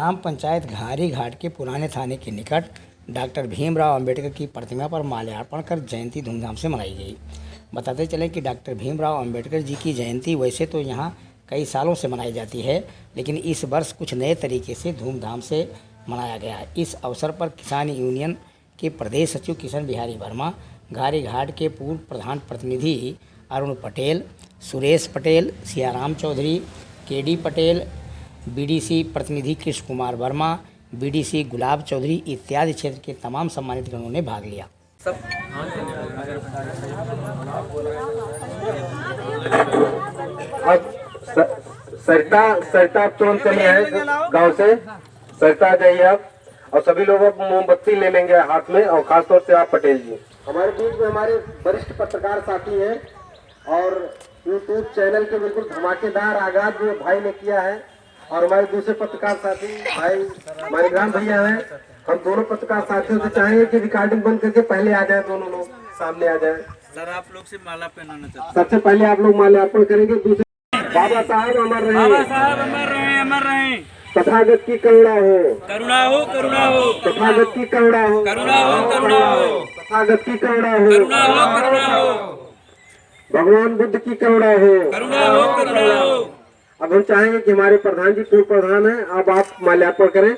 ग्राम पंचायत घारी घाट के पुराने थाने के निकट डॉक्टर भीमराव अंबेडकर की प्रतिमा पर माल्यार्पण कर जयंती धूमधाम से मनाई गई। बताते चले कि डॉक्टर भीमराव अंबेडकर जी की जयंती वैसे तो यहाँ कई सालों से मनाई जाती है, लेकिन इस वर्ष कुछ नए तरीके से धूमधाम से मनाया गया। इस अवसर पर किसान यूनियन के प्रदेश सचिव किशन बिहारी वर्मा, घारी घाट के पूर्व प्रधान प्रतिनिधि अरुण पटेल, सुरेश पटेल, सियाराम चौधरी, केडी पटेल, बीडीसी प्रतिनिधि कृष्ण कुमार वर्मा, बीडीसी गुलाब चौधरी इत्यादि क्षेत्र के तमाम सम्मानित गणों ने भाग लिया। अब सरिता तुरंत चली है गांव से, सरिता जाइए आप, और सभी लोग अब मोमबत्ती ले लेंगे हाथ में, और खासतौर से आप पटेल जी हमारे बीच में हमारे वरिष्ठ पत्रकार साथी हैं और यूट्यूब चैनल के बिल्कुल धमाकेदार आगाज जो भाई ने किया है, और हमारे दूसरे पत्रकार साथी भाई हमारे ग्राम भैया हैं। हम दोनों पत्रकार साथियों से चाहेंगे कि रिकॉर्डिंग बंद करके पहले आ जाए, दोनों लोग सामने आ जाए। सर आप लोग से माला पहनाना चाहते हैं। सबसे पहले आप लोग माल्यार्पण करेंगे। दूसरे बाबा साहब अमर रहे, बाबा साहब अमर रहे, अमर रहे। तथागत की करुणा हो, करुणा हो, करुणा हो, तथागत की करुणा हो, करुणा हो, करुणा हो, तथागत की करुणा हो, करुणा हो, करुणा हो, भगवान बुद्ध की करुणा हो, करुणा हो, करुणा हो। अब हम चाहेंगे कि हमारे प्रधान जी पूर्व प्रधान हैं, अब आप माल्यार्पण करें।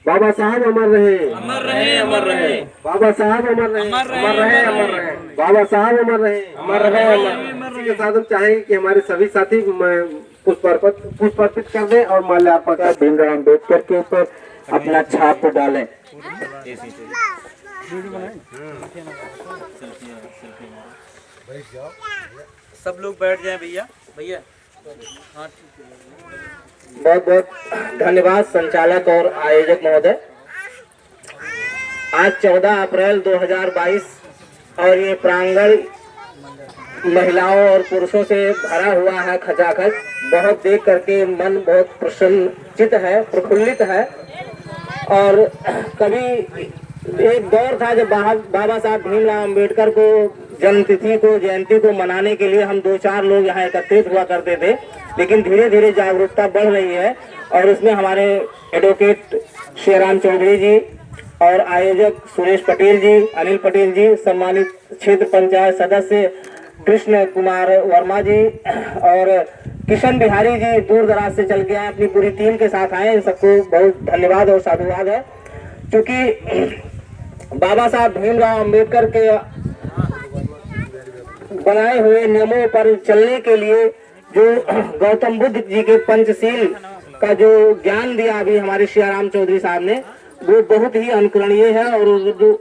बाबा साहब अमर रहे, अमर रहे, अमर रहे। बाबा साहब अमर रहे, अमर रहे, अमर रहे, अमर रहे। बाबा साहब अमर रहे, अमर रहे, अमर रहे। इसी के साथ हम चाहेंगे कि हमारे सभी साथी पुष्प अर्पित कर दें और माल्यार्पण कर भीमराव अम्बेडकर के ऊपर अपना छाप डालें। सब लोग बैठ जाएं भैया, भैया। हाँ, बहुत बहुत धन्यवाद संचालक और आयोजक महोदय। आज 14 अप्रैल 2022 और ये प्रांगण महिलाओं और पुरुषों से भरा हुआ है खचाखच। बहुत देख करके मन बहुत प्रसन्नचित है, प्रफुल्लित है। और कभी एक दौर था जब बाबा साहब भीमराव अंबेडकर को जयंती को मनाने के लिए हम 2-4 लोग यहाँ एकत्रित हुआ करते थे, लेकिन धीरे धीरे जागरूकता बढ़ रही है और इसमें हमारे एडवोकेट सियाराम चौधरी जी और आयोजक सुरेश पटेल जी, अनिल पटेल जी, सम्मानित क्षेत्र पंचायत सदस्य कृष्ण कुमार वर्मा जी और किशन बिहारी जी दूर दराज से चल के आए, अपनी पूरी टीम के साथ आए। सबको बहुत धन्यवाद और साधुवाद है। क्योंकि बाबा साहब भीमराव अंबेडकर के बनाए हुए नियमों पर चलने के लिए जो गौतम बुद्ध जी के पंचशील का जो ज्ञान दिया अभी हमारे सियाराम चौधरी साहब ने, वो बहुत ही अनुकरणीय है। और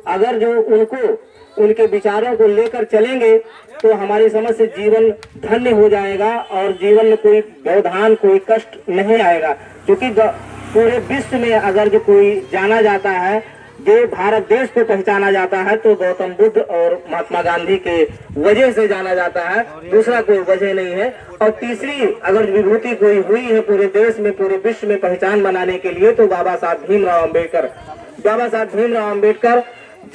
अगर उनके विचारों को लेकर चलेंगे तो हमारी समझ से जीवन धन्य हो जाएगा और जीवन में कोई व्यवधान, कोई कष्ट नहीं आएगा। क्योंकि पूरे विश्व में अगर जो कोई जाना जाता है, जो भारत देश को पहचाना जाता है, तो गौतम बुद्ध और महात्मा गांधी के वजह से जाना जाता है, दूसरा कोई वजह नहीं है। और तीसरी अगर विभूति कोई हुई है पूरे देश में, पूरे विश्व में पहचान बनाने के लिए, तो बाबा साहब भीमराव अम्बेडकर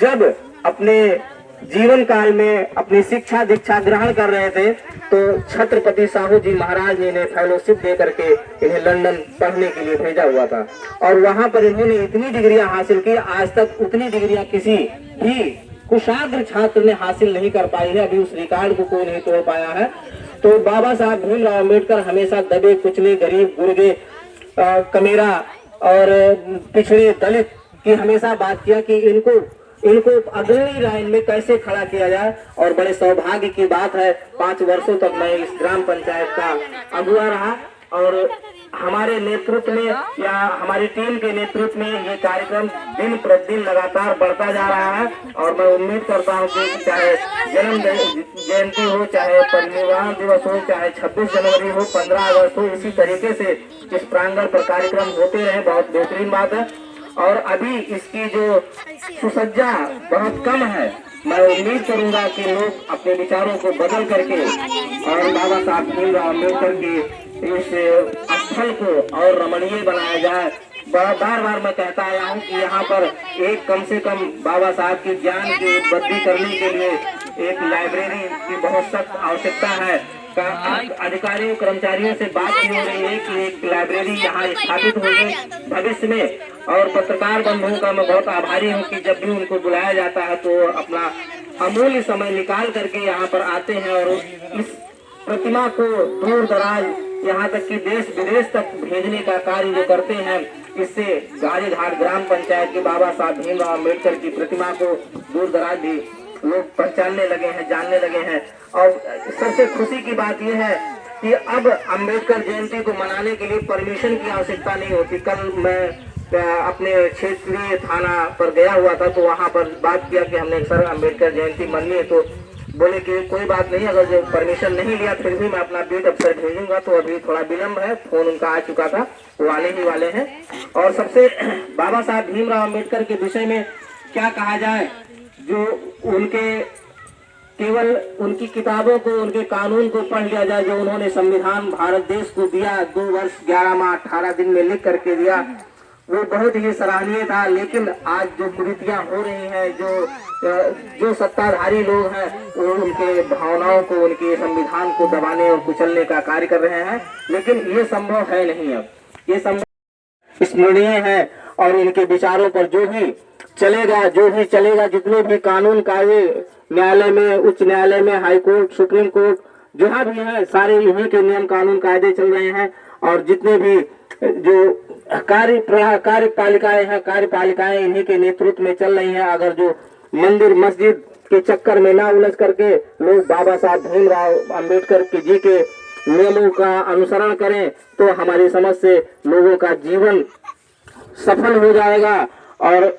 जब अपने जीवन काल में अपनी शिक्षा दीक्षा ग्रहण कर रहे थे, तो छत्रपति साहू जी महाराज ने इन्हें फेलोशिप दे करके इन्हें लंदन पढ़ने के लिए भेजा हुआ था। और वहां पर इन्होंने इतनी डिग्रियां हासिल की, आज तक उतनी डिग्रियां किसी भी कुशाग्र छात्र ने हासिल नहीं कर पाई है। अभी उस रिकॉर्ड को कोई नहीं तोड़ पाया है। तो बाबा साहब भीमराव अम्बेडकर हमेशा दबे कुचले, गरीब, गुर्गे, कमेरा और पिछड़े दलित की हमेशा बात किया कि इनको अग्रणी लाइन में कैसे खड़ा किया जाए। और बड़े सौभाग्य की बात है, 5 वर्षों तक मैं इस ग्राम पंचायत का अगुवा रहा और हमारे नेतृत्व में या हमारी टीम के नेतृत्व में ये कार्यक्रम दिन प्रतिदिन लगातार बढ़ता जा रहा है। और मैं उम्मीद करता हूँ कि चाहे जन्म जयंती हो, चाहे परिनिर्वाण दिवस हो, चाहे 26 जनवरी हो, 15 अगस्त हो, इसी तरीके से इस प्रांगण पर कार्यक्रम होते रहे। बहुत बेहतरीन बात है। और अभी इसकी जो सुसज्जा बहुत कम है, मैं उम्मीद करूंगा कि लोग अपने विचारों को बदल करके और बाबा साहब भीमराव अम्बेडकर के इस स्थल को और रमणीय बनाया जाए। बार बार मैं कहता आया हूँ कि यहाँ पर एक कम से कम बाबा साहब के ज्ञान की उपलब्धि करने के लिए एक लाइब्रेरी की बहुत सख्त आवश्यकता है। अधिकारियों कर्मचारियों से बात की हो रही है कि एक लाइब्रेरी यहाँ स्थापित होगी भविष्य में। और पत्रकार बंधुओं का मैं बहुत आभारी हूँ कि जब भी उनको बुलाया जाता है तो अपना अमूल्य समय निकाल करके यहाँ पर आते हैं और इस प्रतिमा को दूर दराज यहाँ तक कि देश विदेश तक भेजने का कार्य जो करते हैं। इससे गाजीघाट ग्राम पंचायत के बाबा साहब भीमराव अम्बेडकर की प्रतिमा को दूर दराज भी लोग पहचानने लगे हैं, जानने लगे हैं। और सबसे खुशी की बात यह है कि अब अम्बेडकर जयंती को मनाने के लिए परमिशन की आवश्यकता नहीं होती। कल मैं अपने क्षेत्रीय थाना पर गया हुआ था तो वहाँ पर बात किया कि हमने सर अम्बेडकर जयंती मननी है, तो बोले कि कोई बात नहीं, अगर जो परमिशन नहीं लिया फिर भी मैं अपना बीट अफसर भेजूंगा। तो अभी थोड़ा विलम्ब है, फोन उनका आ चुका था, वो आने ही वाले हैं। और सबसे बाबा साहब भीमराव अम्बेडकर के विषय में क्या कहा जाए, जो उनके केवल उनकी किताबों को, उनके कानून को पढ़ लिया जाए, जो उन्होंने संविधान भारत देश को दिया, 2 वर्ष 11 माह 18 दिन में लिख करके दिया, वो बहुत ही सराहनीय था। लेकिन आज जो कुरीतियां हो रही हैं, जो सत्ताधारी लोग हैं, वो उनके भावनाओं को, उनके संविधान को दबाने और कुचलने का कार्य कर रहे हैं। लेकिन ये संभव है नहीं, अब ये संभव स्मरणीय है। और इनके विचारों पर जो भी चलेगा, जितने भी कानून कायदे न्यायालय में, उच्च न्यायालय में, हाई कोर्ट, सुप्रीम कोर्ट जहाँ भी है, सारे इन्हीं के नियम कानून कायदे चल रहे हैं। और जितने भी जो कार्यपालिकाएं हैं, कार्यपालिकाएं इन्हीं के नेतृत्व में चल रही हैं। अगर जो मंदिर मस्जिद के चक्कर में ना उलझ करके लोग बाबा साहब भीमराव अम्बेडकर जी के नियमों का अनुसरण करें तो हमारी समझ से लोगों का जीवन सफल हो जाएगा। और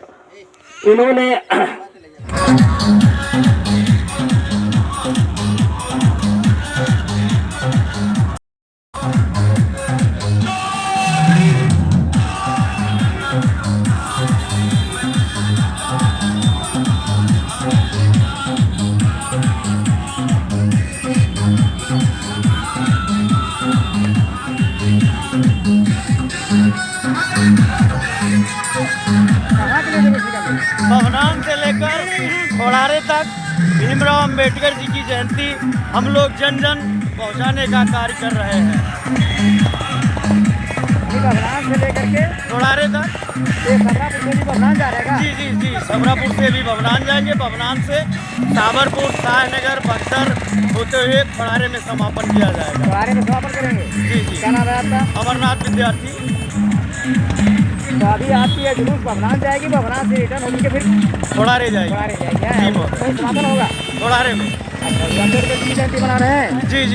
इन्होंने भवनान से लेकर खोड़ारे तक भीमराव अम्बेडकर जी की जयंती हम लोग जन जन पहुंचाने का कार्य कर रहे हैं। भवनान से लेकर के खोड़ारे तक ये सबरापुर से भी भवनान जा रहेगा। जी सबरापुर से भी भवनान जाएंगे, भवनान से साबरपुर, शाहनगर, बक्सर होते हुए खोड़ारे में समापन किया जाएगा। खोड़ारे में समापन करेंगे। जी क्या नाम है आपका? अमरनाथ विद्यार्थी। तो अभी आपकी ये जुलूस भवनान जाएगी, भवनान से रिटर्न होकर के फिर खोड़ारे जाएगी। तो समापन होगा खोड़ारे में। अच्छा, अम्बेडकर जी की जयंती मना रहे हैं। जी